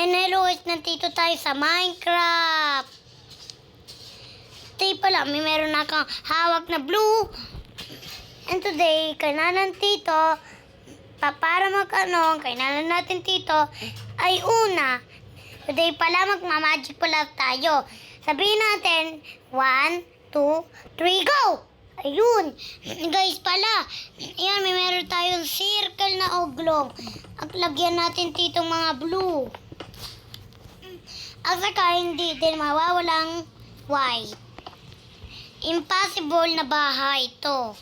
And hello guys, nandito tayo sa Minecraft. Today pala, meron na akong hawak na blue. And today, kailangan tito, para kailangan natin tito, ay una. Today pala, magmamagic pala tayo. Sabihin natin, 1, 2, 3, go! Ayun. Guys pala, ayan, meron tayong circle na oblong. At lagyan natin titong mga blue. At saka hindi din mawawalang white. Impossible na bahay ito.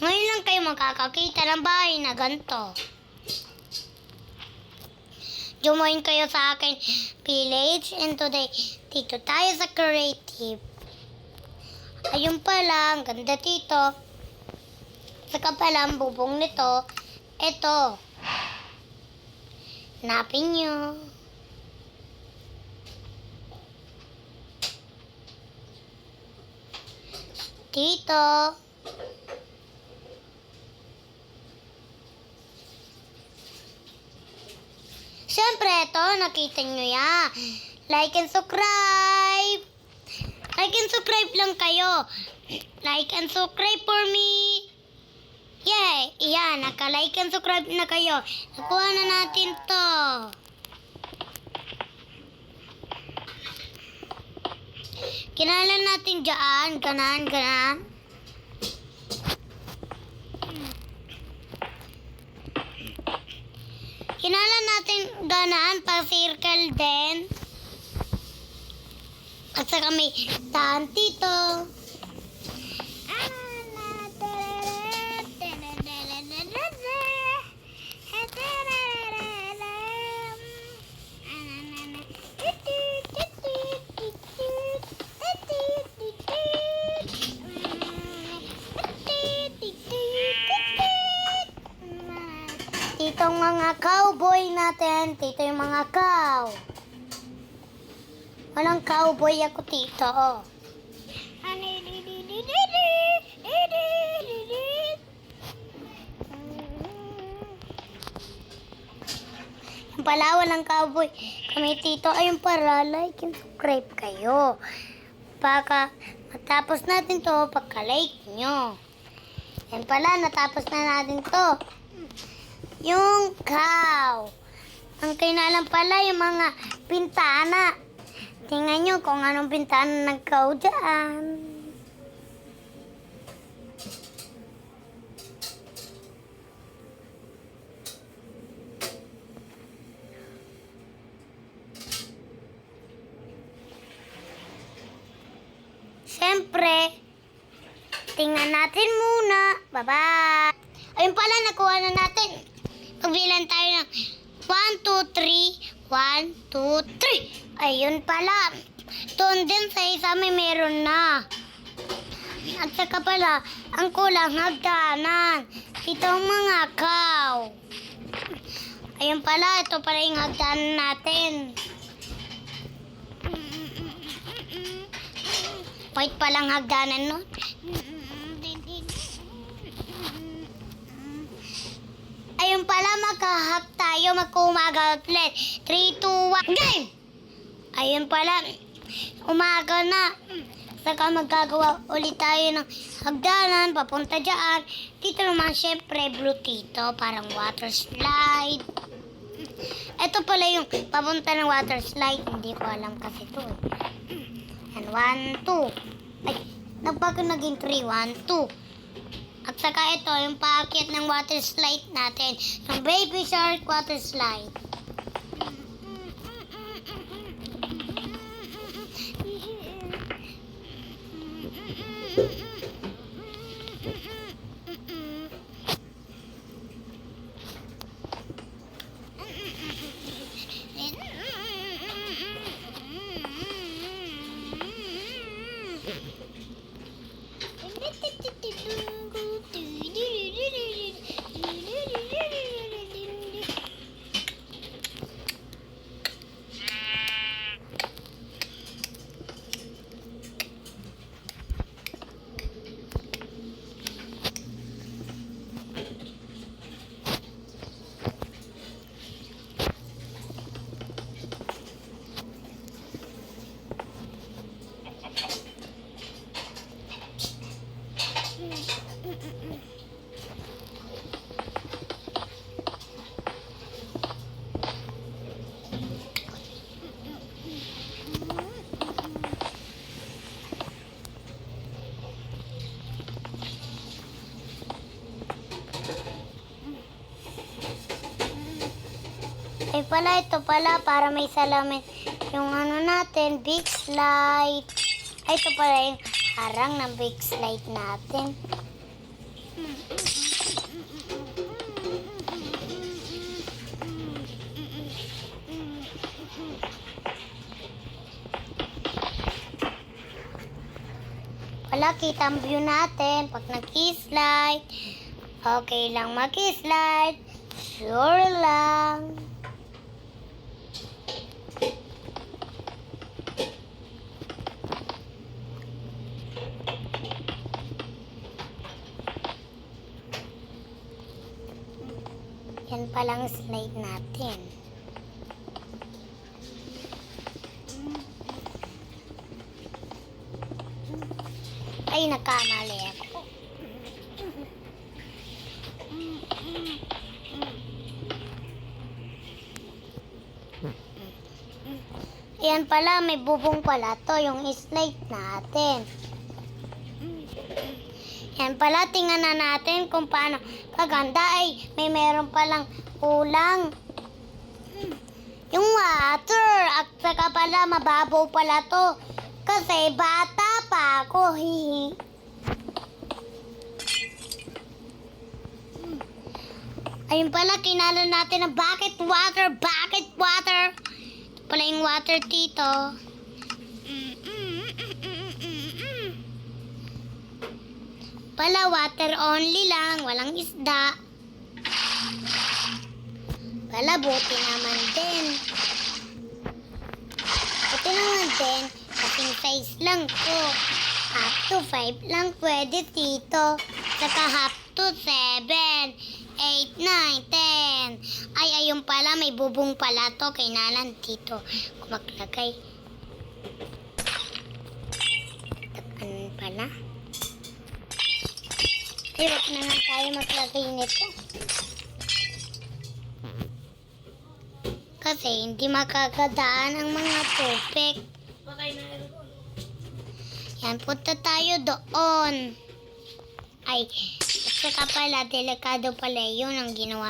Ngayon lang kayo makakakita ng bahay na ganito. Join kayo sa akin village, and today dito tayo sa creative. Ayun pala, ang ganda dito. Saka pala ang bubong nito. Ito. Hanapin nyo. Dito. Siyempre, ito, nakita nyo yan. Like and subscribe. Like and subscribe lang kayo. Like and subscribe for me. Yay! Iyan, naka-like and subscribe na kayo. Nakuha na natin to. Kinalan natin dyan. Ganan. Kinalan natin ganan, pa-circle din. At saka may daan dito. Titong mga cowboy natin. Tito yung mga cow. Walang cowboy ako tito. Yung pala walang cowboy kami tito. Ayun para like and subscribe kayo. Baka matapos natin to pagka-like nyo. Yan pala, natapos na natin to. Yung cow. Ang kinalang pala yung mga pintana. Tingnan nyo kung anong pintana ng cow dyan. Siyempre, tingnan natin muna. Bye-bye. Ayun pala, nakuha na natin. Pagbilan tayo ng 1, 2, 3. 1, 2, 3. Ayun pala. Doon din sa isa may meron na. At saka pala, ang kulang hagdanan. Ito ang mga cow. Ayun pala, ito pala yung hagdanan natin. White palang hagdanan nun. Ayun pala, magkahak tayo, magkumaga ulit. 3, 2, 1, game! Ayun pala, umaga na. Saka magagawa ulit tayo ng hagdanan, papunta dyan. Dito naman, syempre, blue dito, parang water slide. Ito pala yung papunta ng water slide. Hindi ko alam kasi ito. And 1, 2. Ay, nagbago naging 3, 1, 2. At saka ito, yung paakyat ng water slide natin. Yung baby shark water slide. Ay pala, ito pala, para may salamin. Yung ano natin, big slide. Ay, ito pala yung harang ng big slide natin. Wala, kita ang view natin pag nag-slide. Okay lang mag-slide. Sure lang. Yan palang slide natin. Ay, nagkamali ako. Ayan pala, may bubong pala to, yung slide natin. Yan pala, tingnan na natin kung paano kaganda. Ay, may meron palang kulang. Yung water, at saka pala, mababaw pala to. Kasi bata pa ako, hihi. Ayun pala, kinala natin ang bucket water. Ito pala yung water dito. Pala, water only lang, walang isda. Pala, buti naman din. Buti naman din, kasing size lang ko. Up to 5 lang pwede dito. Saka up to 7, 8, 9, 10. Ay, ayun pala, may bubong pala to. Kailangan dito kung maglagay. Takan pala. Ay, wag na nga tayo maglagay nito. Kasi hindi makakadaan ang mga tubig. Yan, punta tayo doon. Ay, at saka pala, delikado pala yun ang ginawa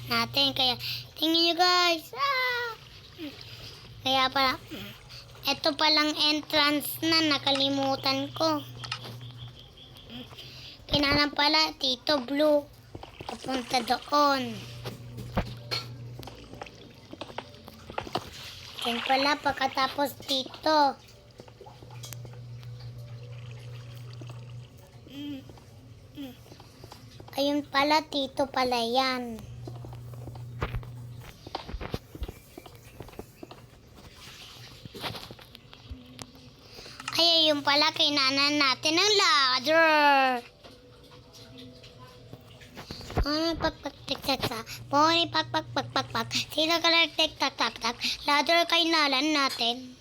natin. Kaya, tingnan nyo guys. Kaya pala, ito palang entrance na nakalimutan ko. Kailangan pala, Tito Blue. Papunta doon. Yan pala, pagkatapos dito. Ayun pala, Tito pala yan. Ay, ayun pala, kailangan natin ng ladder. Pony pak. Sino ka lang tak. Ladder kailangan natin.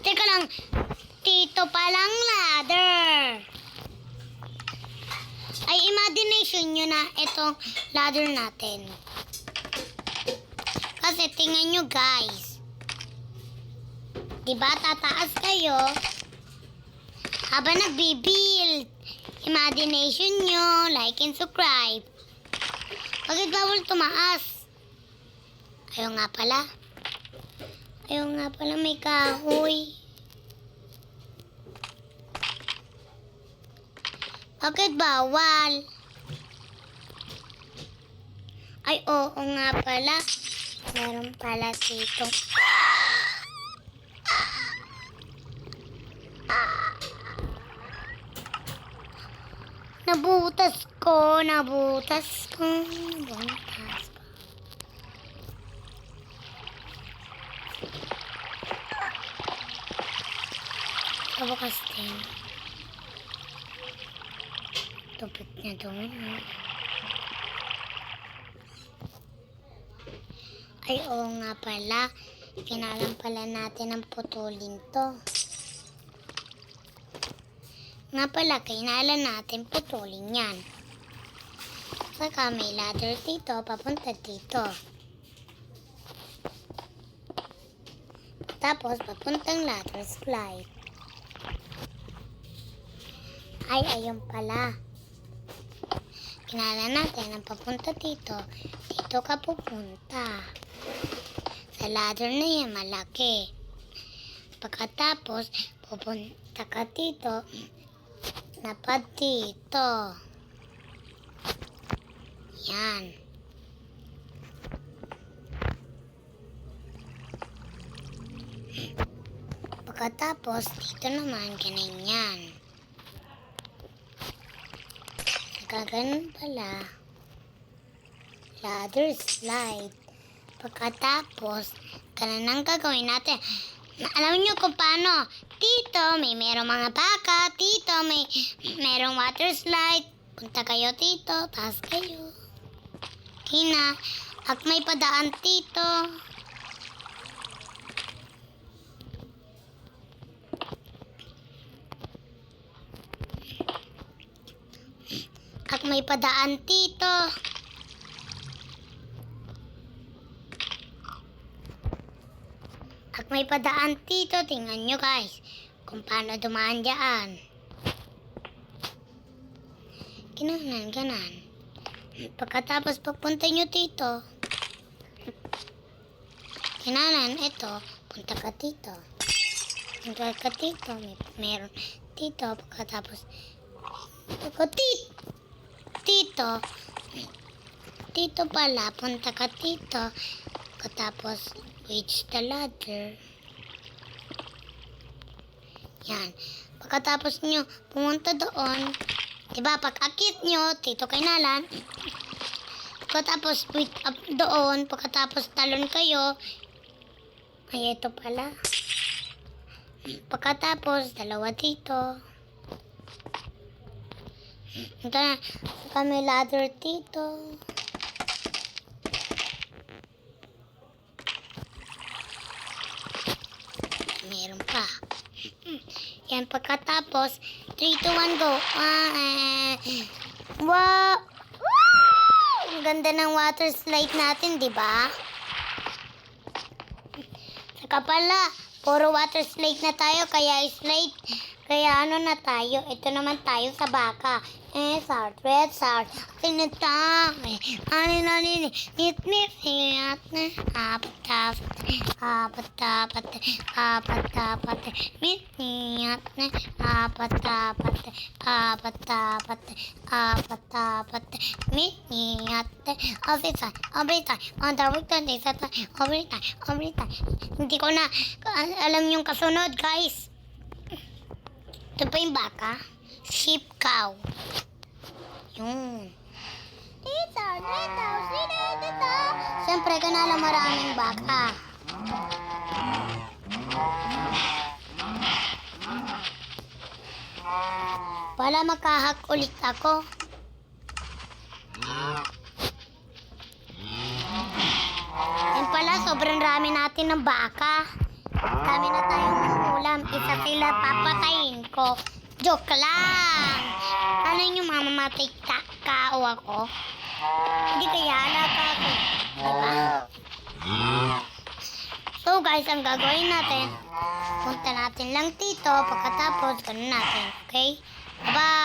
Teka lang, Tito palang ladder. Ay, imagination nyo na itong ladder natin. Kasi tingnan nyo guys. Diba tataas kayo habang nagbibuild. Imagination nyo, like and subscribe. Bakit bawal tumaas? Ayaw nga pala, may kahoy. Bakit bawal? Ay, oo nga pala. Meron pala dito. Nabutas ko. Kabukas din. Tupit na doon. Ay, oo nga pala. Kinalang pala natin ang putulin to. Nga pala, kailangan natin putulin yan. Saka may ladder dito, papunta dito. Tapos, papuntang ladder slide. Ay, ayun pala. Kinala natin ang papunta dito. Dito ka pupunta. Sa ladder na yan, malaki. Pagkatapos, pupunta ka dito. Dapat dito. Yan. Pagkatapos, dito naman, ganyan. Ganun pala. Ladder slide. Pagkatapos, ganun ang gagawin natin. Alam niyo kung paano. Dito, may merong mga baka. Dito, may merong water slide. Punta kayo dito. Taas kayo. Hina. At may padaan dito. At may padaan dito. At may padaan dito. Tingnan nyo guys. Kung paano dumaan dyan. Ganan. Pagkatapos pagpunta nyo dito. Kinanan, ito. Punta ka dito. Punta ka dito. Meron dito. Pagkatapos dito pala, punta ka dito. Tapos, reach the ladder. Yan. Pagkatapos nyo, pumunta doon. Diba, pag-akit nyo, dito kay Nalan. Pagkatapos, wait up doon. Pagkatapos, talon kayo. Ay, ito pala. Pagkatapos, dalawa dito. Ito na, kami ladder dito. Meron pa. Yan, pagkatapos, 3, 2, 1, go. Wow! Ang ganda ng water slide natin, di ba? Saka pala, puro water slide na tayo, kaya slide. Kaya ano na tayo, ito naman tayo sa baka. Sour, red, sour. Tinatang. Nit, siyat na. Apat. Nit, siyat na. Apat. Nit, siyat na. Every time. Hindi ko na alam yung kasunod, guys. Ito pa yung baka. Sheep, cow. Yun. Dito. Siyempre, kanala maraming baka. Para makahak ulit ako. Yan pala, sobrang rami natin ng baka. Dami na tayong ulam. Isa sila papatayin ko. Joke lang. Ano yung mamamatay kao ako? Hindi kaya alaka ako. Diba? So guys, ang gagawin natin, punta natin lang dito. Pagkatapos, ganun natin. Okay? Bye!